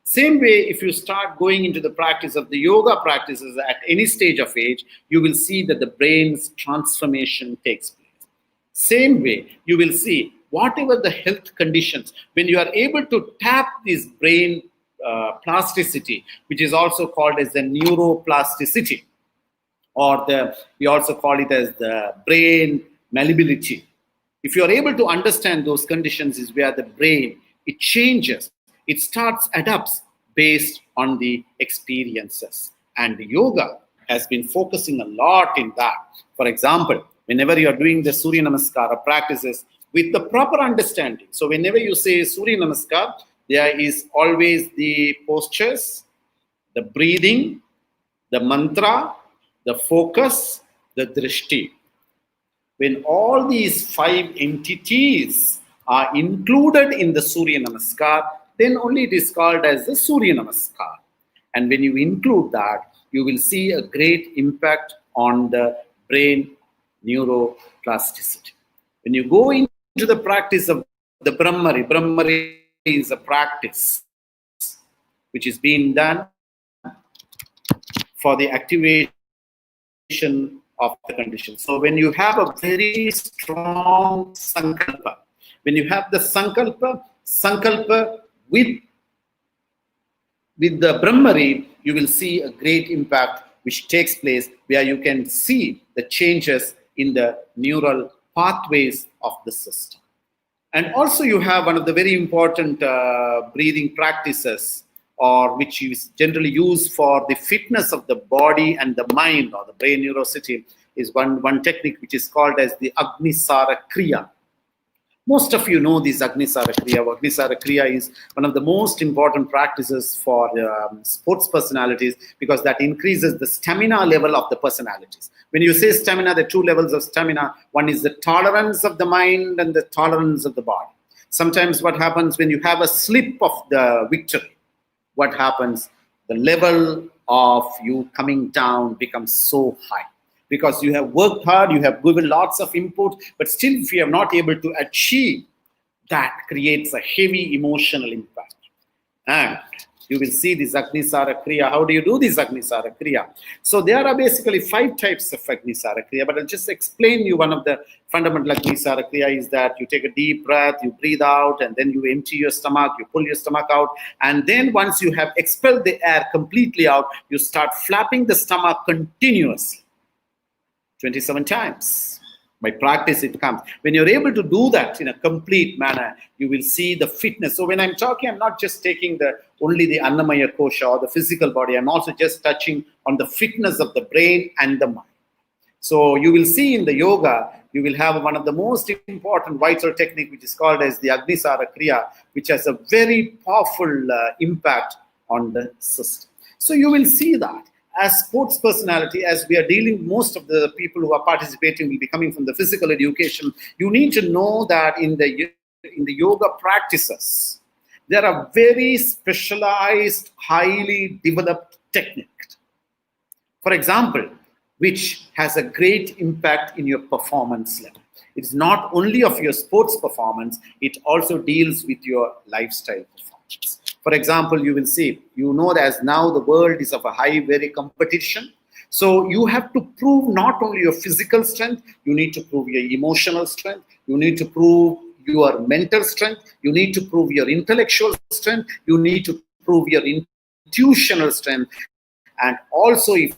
[SPEAKER 2] Same way, if you start going into the practice of the yoga practices at any stage of age, you will see that the brain's transformation takes place. Same way, you will see whatever the health conditions, when you are able to tap this brain plasticity, which is also called as the neuroplasticity, or we also call it as the brain malleability. If you are able to understand those conditions, is where the brain, it changes, it starts, adapts based on the experiences. And yoga has been focusing a lot in that. For example, whenever you are doing the Surya Namaskara practices with the proper understanding. So whenever you say Surya Namaskar, there is always the postures, the breathing, the mantra, the focus, the drishti. When all these 5 entities are included in the Surya Namaskar, then only it is called as the Surya Namaskar. And when you include that, you will see a great impact on the brain neuroplasticity. When you go into the practice of the Brahmari, Brahmari is a practice which is being done for the activation of the condition. So when you have a very strong sankalpa, when you have the sankalpa with the Brahmari, you will see a great impact which takes place, where you can see the changes in the neural pathways of the system. And also you have one of the very important breathing practices, or which is generally used for the fitness of the body and the mind, or the brain neurosity, is one technique which is called as the Agnisara Kriya. Most of you know this Agnisara Kriya. Agnisara Kriya is one of the most important practices for sports personalities, because that increases the stamina level of the personalities. When you say stamina, there are 2 levels of stamina. One is the tolerance of the mind and the tolerance of the body. Sometimes what happens when you have a slip of the victory, what happens? The level of you coming down becomes so high. Because you have worked hard, you have given lots of input, but still if you are not able to achieve, that creates a heavy emotional impact. And you will see this Agnisara Kriya. How do you do this Agnisara Kriya? So there are basically 5 types of Agnisara Kriya, but I'll just explain you one of the fundamental Agnisara Kriya is that you take a deep breath, you breathe out, and then you empty your stomach, you pull your stomach out, and then once you have expelled the air completely out, you start flapping the stomach continuously. 27 times. By practice it comes. When you're able to do that in a complete manner, you will see the fitness. So when I'm talking, I'm not just taking only the Annamaya Kosha or the physical body. I'm also just touching on the fitness of the brain and the mind. So you will see in the yoga, you will have one of the most important vital technique, which is called as the Agnisara Kriya, which has a very powerful impact on the system. So you will see that. As sports personality, as we are dealing, most of the people who are participating will be coming from the physical education. You need to know that in the yoga practices, there are very specialized, highly developed techniques. For example, which has a great impact in your performance level. It's not only of your sports performance, it also deals with your lifestyle performance. For example, you will see, you know that as now the world is of a high, very competition. So you have to prove not only your physical strength, you need to prove your emotional strength, you need to prove your mental strength, you need to prove your intellectual strength, you need to prove your intuitional strength. And also if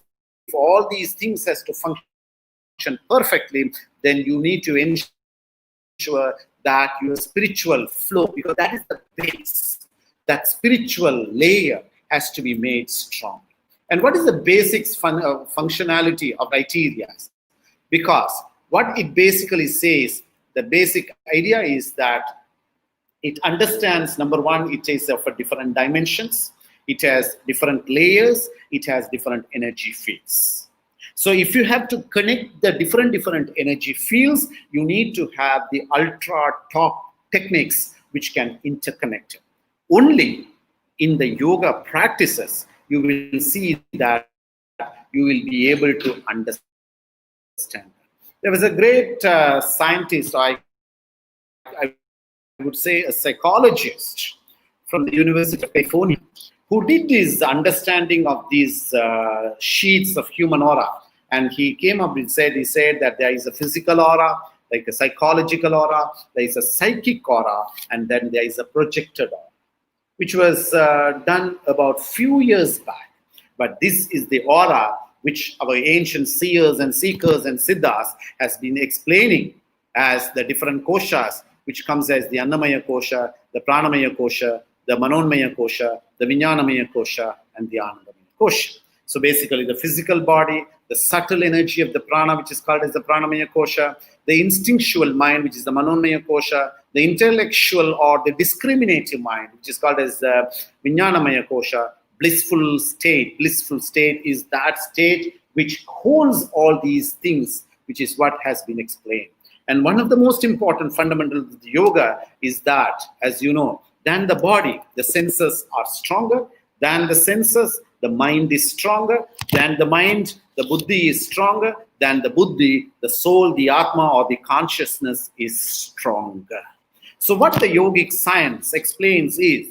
[SPEAKER 2] all these things has to function perfectly, then you need to ensure that your spiritual flow, because that is the base, that spiritual layer has to be made strong. And what is the basics functionality of criteria? Because what it basically says, the basic idea is that it understands, number one, it is of different dimensions, it has different layers, it has different energy fields. So if you have to connect the different energy fields, you need to have the ultra top techniques which can interconnect. Only in the yoga practices, you will see that you will be able to understand. There was a great scientist, I would say a psychologist from the University of California, who did this understanding of these sheets of human aura. And he came up and he said that there is a physical aura, like a psychological aura, there is a psychic aura, and then there is a projected aura, which was done about few years back. But this is the aura which our ancient seers and seekers and siddhas has been explaining as the different koshas, which comes as the Annamaya kosha, the Pranamaya kosha, the Manonmaya kosha, the Vijnanamaya kosha, and the Anandamaya kosha. So basically the physical body, the subtle energy of the prana, which is called as the Pranamaya kosha, the instinctual mind, which is the Manonmaya kosha, the intellectual or the discriminative mind, which is called as the Vijnanamaya kosha. Blissful state is that state which holds all these things, which is what has been explained. And one of the most important fundamentals of the yoga is that, as you know, than the body, the senses are stronger. Than the senses, the mind is stronger. Than the mind, the buddhi is stronger. Than the buddhi, the soul, the atma, or the consciousness is stronger. So what the yogic science explains is,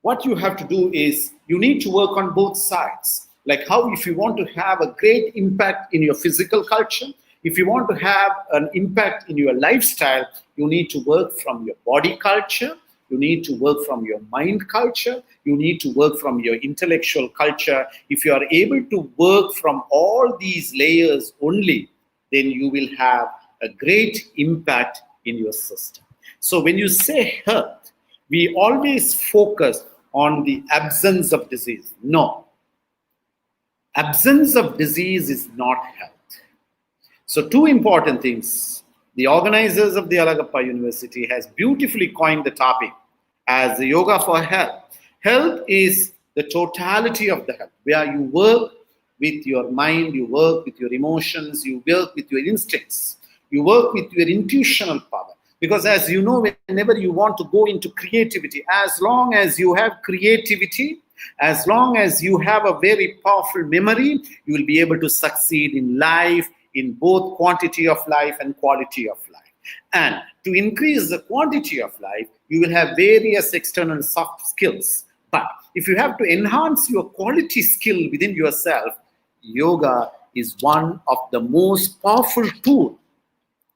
[SPEAKER 2] what you have to do is, you need to work on both sides. Like how if you want to have a great impact in your physical culture, if you want to have an impact in your lifestyle, you need to work from your body culture, you need to work from your mind culture, you need to work from your intellectual culture. If you are able to work from all these layers only, then you will have a great impact in your system. So when you say health, we always focus on the absence of disease. No. Absence of disease is not health. So two important things. The organizers of the Alagappa University has beautifully coined the topic as the yoga for health. Health is the totality of the health, where you work with your mind, you work with your emotions, you work with your instincts, you work with your intuitional power. Because as you know, whenever you want to go into creativity, as long as you have creativity, as long as you have a very powerful memory, you will be able to succeed in life, in both quantity of life and quality of life. And to increase the quantity of life, you will have various external soft skills. But if you have to enhance your quality skill within yourself, yoga is one of the most powerful tools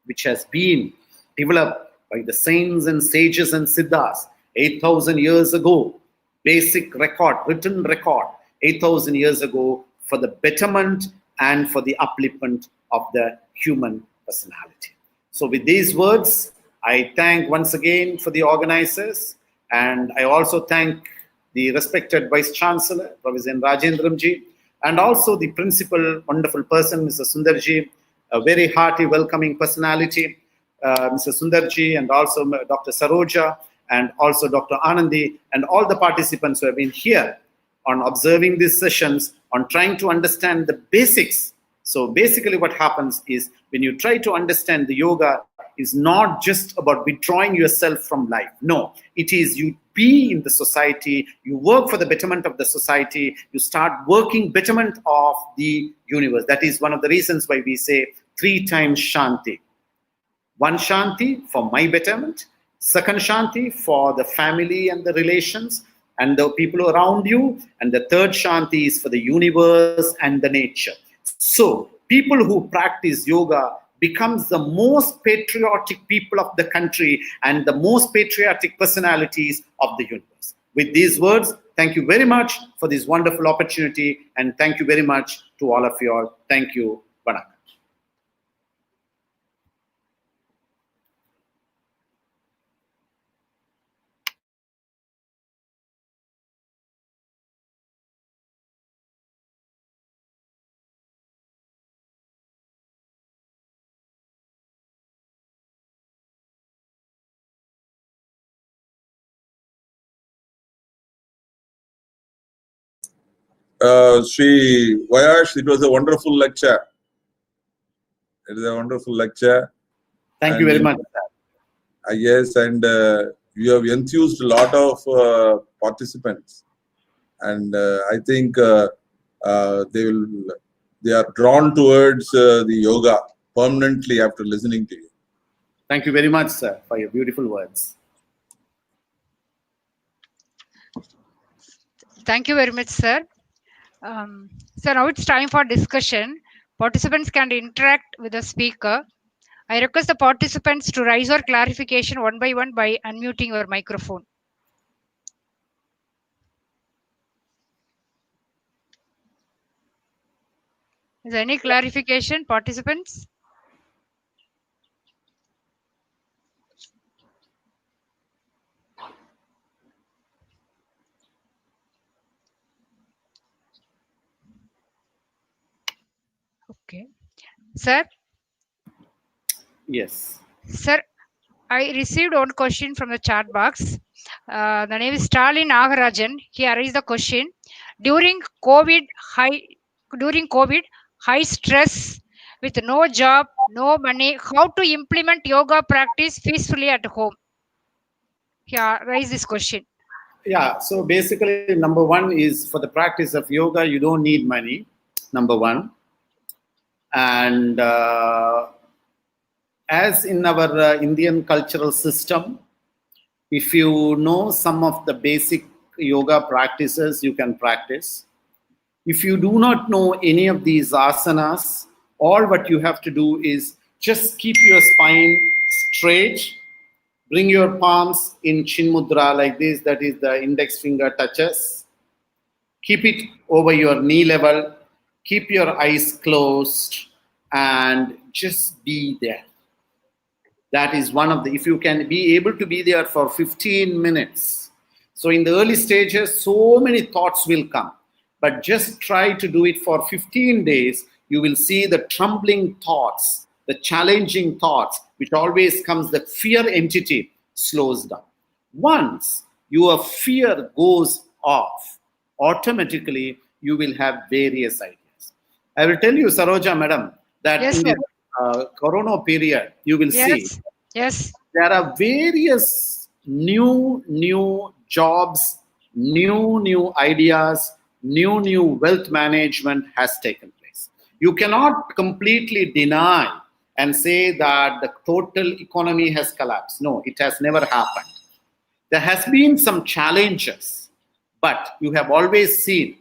[SPEAKER 2] which has been developed by the saints and sages and siddhas 8,000 years ago. Basic record, written record, 8,000 years ago for the betterment and for the upliftment of the human personality. So with these words, I thank once again for the organizers, and I also thank the respected Vice Chancellor, Professor Rajendramji, and also the principal, wonderful person, Mr. Sundarji, a very hearty, welcoming personality, Mr. Sundarji, and also Dr. Saroja, and also Dr. Anandi, and all the participants who have been here on observing these sessions, on trying to understand the basics. So basically what happens is, when you try to understand the yoga, is not just about withdrawing yourself from life. No, it is you be in the society, you work for the betterment of the society, you start working betterment of the universe. That is one of the reasons why we say 3 times Shanti. 1 Shanti for my betterment, 2nd Shanti for the family and the relations and the people around you, and the 3rd Shanti is for the universe and the nature. So people who practice yoga becomes the most patriotic people of the country and the most patriotic personalities of the universe. With these words, thank you very much for this wonderful opportunity, and thank you very much to all of you all. Thank you. Vanakkam.
[SPEAKER 1] Sri Vayash, it was a wonderful lecture. It is a wonderful lecture.
[SPEAKER 2] Thank you very much.
[SPEAKER 1] Yes, and you have enthused a lot of participants, and I think they are drawn towards the yoga permanently after listening to you.
[SPEAKER 2] Thank you very much, sir, for your beautiful words.
[SPEAKER 3] Thank you very much, sir. So now it's time for discussion. Participants can interact with the speaker. I request the participants to raise your clarification one by one by unmuting your microphone. Is there any clarification, participants? Okay. Sir?
[SPEAKER 2] Yes.
[SPEAKER 3] Sir, I received one question from the chat box. The name is Stalin Nagarajan. He raised the question. During COVID, high stress with no job, no money, how to implement yoga practice peacefully at home? He raised this question.
[SPEAKER 2] Yeah, so basically, number one is for the practice of yoga, you don't need money, number one. And as in our Indian cultural system, if you know some of the basic yoga practices, you can practice. If you do not know any of these asanas, all what you have to do is just keep your spine straight. Bring your palms in Chin Mudra like this, that is the index finger touches. Keep it over your knee level. Keep your eyes closed and just be there. That is one of the, if you can be able to be there for 15 minutes. So in the early stages, so many thoughts will come. But just try to do it for 15 days. You will see the trembling thoughts, the challenging thoughts, which always comes, the fear entity slows down. Once your fear goes off, automatically you will have various ideas. I will tell you, Saroja madam, that
[SPEAKER 3] Yes,
[SPEAKER 2] in the corona period, you will see
[SPEAKER 3] Yes.
[SPEAKER 2] there are various new jobs, new ideas, new wealth management has taken place. You cannot completely deny and say that the total economy has collapsed. No, it has never happened. There has been some challenges, but you have always seen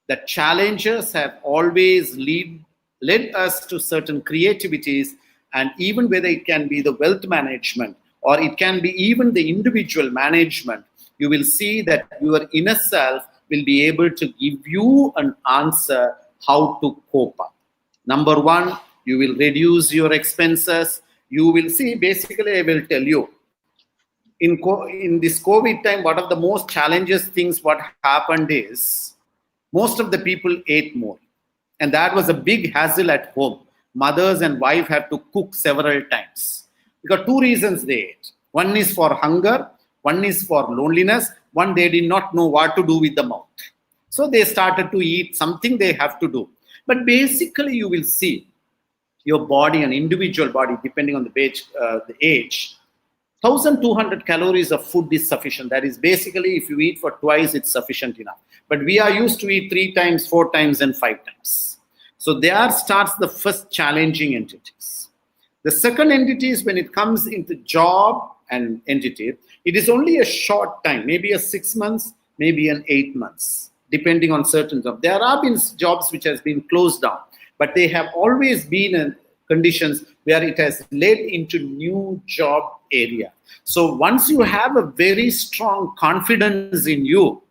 [SPEAKER 2] that challenges have always led us to certain creativities, and even whether it can be the wealth management or it can be even the individual management, you will see that your inner self will be able to give you an answer how to cope up. Number one, you will reduce your expenses. You will see, basically, I will tell you, in this COVID time, one of the most challenges things what happened is most of the people ate more. And that was a big hassle at home. Mothers and wife have to cook several times. Because two reasons they ate. One is for hunger, one is for loneliness, one they did not know what to do with the mouth. So they started to eat something they have to do. But basically you will see your body, an individual body, depending on the age, 1,200 calories of food is sufficient. That is basically, if you eat for twice, it's sufficient enough. But we are used to eat 3 times, 4 times, and 5 times. So there starts the first challenging entities. The second entity is when it comes into job and entity, it is only a short time, maybe a 6 months, maybe an 8 months, depending on certain jobs. There have been jobs which has been closed down, but they have always been in conditions where it has led into new job area. So once you have a very strong confidence in you,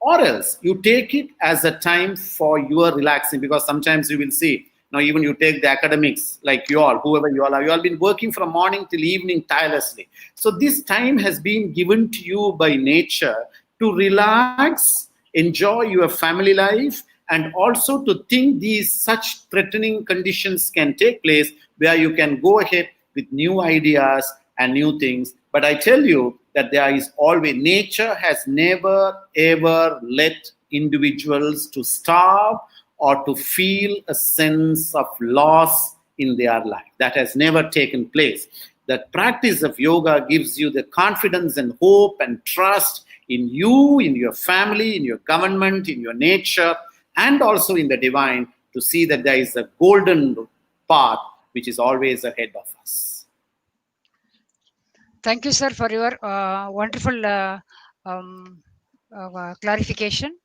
[SPEAKER 2] or else you take it as a time for your relaxing, because sometimes you will see Now, even you take the academics, like you all, whoever you all been working from morning till evening tirelessly. So this time has been given to you by nature to relax, enjoy your family life, and also to think these such threatening conditions can take place where you can go ahead with new ideas and new things. But I tell you that there is always, nature has never ever let individuals to starve or to feel a sense of loss in their life. That has never taken place. The practice of yoga gives you the confidence and hope and trust in you, in your family, in your government, in your nature, and also in the divine, to see that there is a golden path which is always ahead of us.
[SPEAKER 3] Thank you, sir, for your wonderful clarification.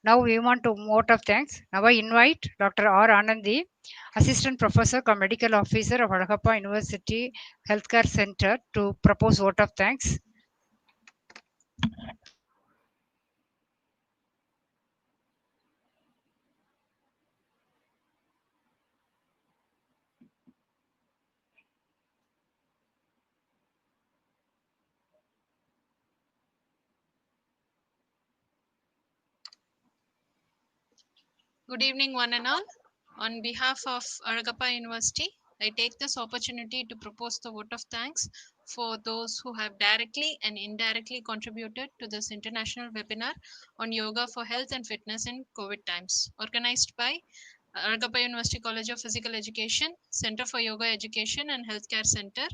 [SPEAKER 3] Now we want to vote of thanks. Now I invite Dr. R. Anandi, Assistant Professor cum Medical Officer of Alagappa University Healthcare Center, to propose vote of thanks.
[SPEAKER 5] Good evening, one and all. On behalf of Aragappa University, I take this opportunity to propose the vote of thanks for those who have directly and indirectly contributed to this international webinar on yoga for health and fitness in COVID times, organized by Aragappa University College of Physical Education, Center for Yoga Education and Healthcare Center.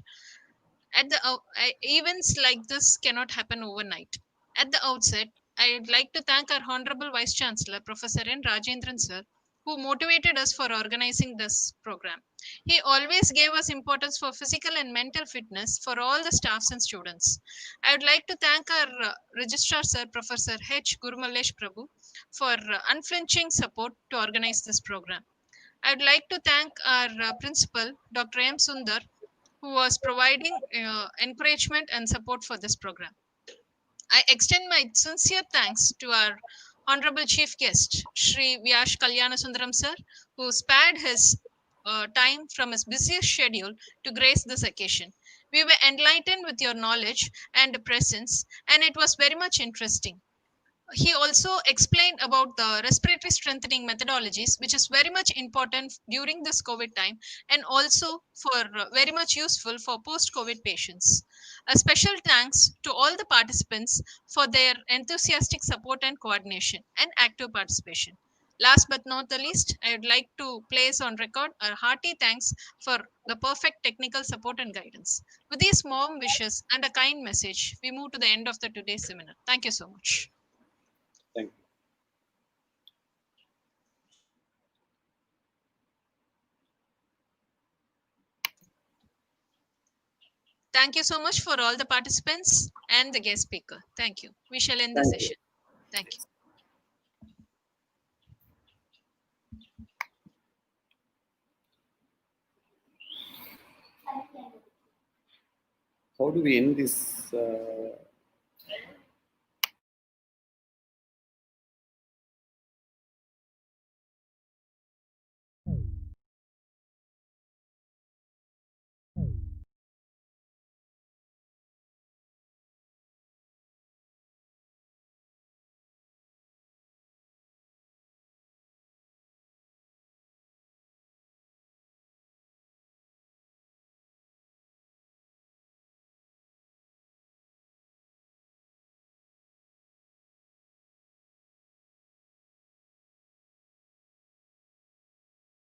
[SPEAKER 5] Events like this cannot happen overnight. At the outset, I would like to thank our Honorable Vice Chancellor, Professor N. Rajendran Sir, who motivated us for organizing this program. He always gave us importance for physical and mental fitness for all the staffs and students. I would like to thank our Registrar Sir, Professor H. Gurumalesh Prabhu, for unflinching support to organize this program. I would like to thank our Principal, Dr. M. Sundar, who was providing encouragement and support for this program. I extend my sincere thanks to our Honorable Chief Guest, Shri Vyash Kalyanasundaram Sir, who spared his time from his busiest schedule to grace this occasion. We were enlightened with your knowledge and presence, and it was very much interesting. He also explained about the respiratory strengthening methodologies, which is very much important during this COVID time and also for very much useful for post-COVID patients. A special thanks to all the participants for their enthusiastic support and coordination and active participation. Last but not the least, I would like to place on record a hearty thanks for the perfect technical support and guidance. With these warm wishes and a kind message, we move to the end of the today's seminar. Thank you so much.
[SPEAKER 2] Thank you.
[SPEAKER 5] Thank you so much for all the participants and the guest speaker. Thank you. We shall end the
[SPEAKER 2] Thank you.
[SPEAKER 5] session. Thank you.
[SPEAKER 2] How do we end this?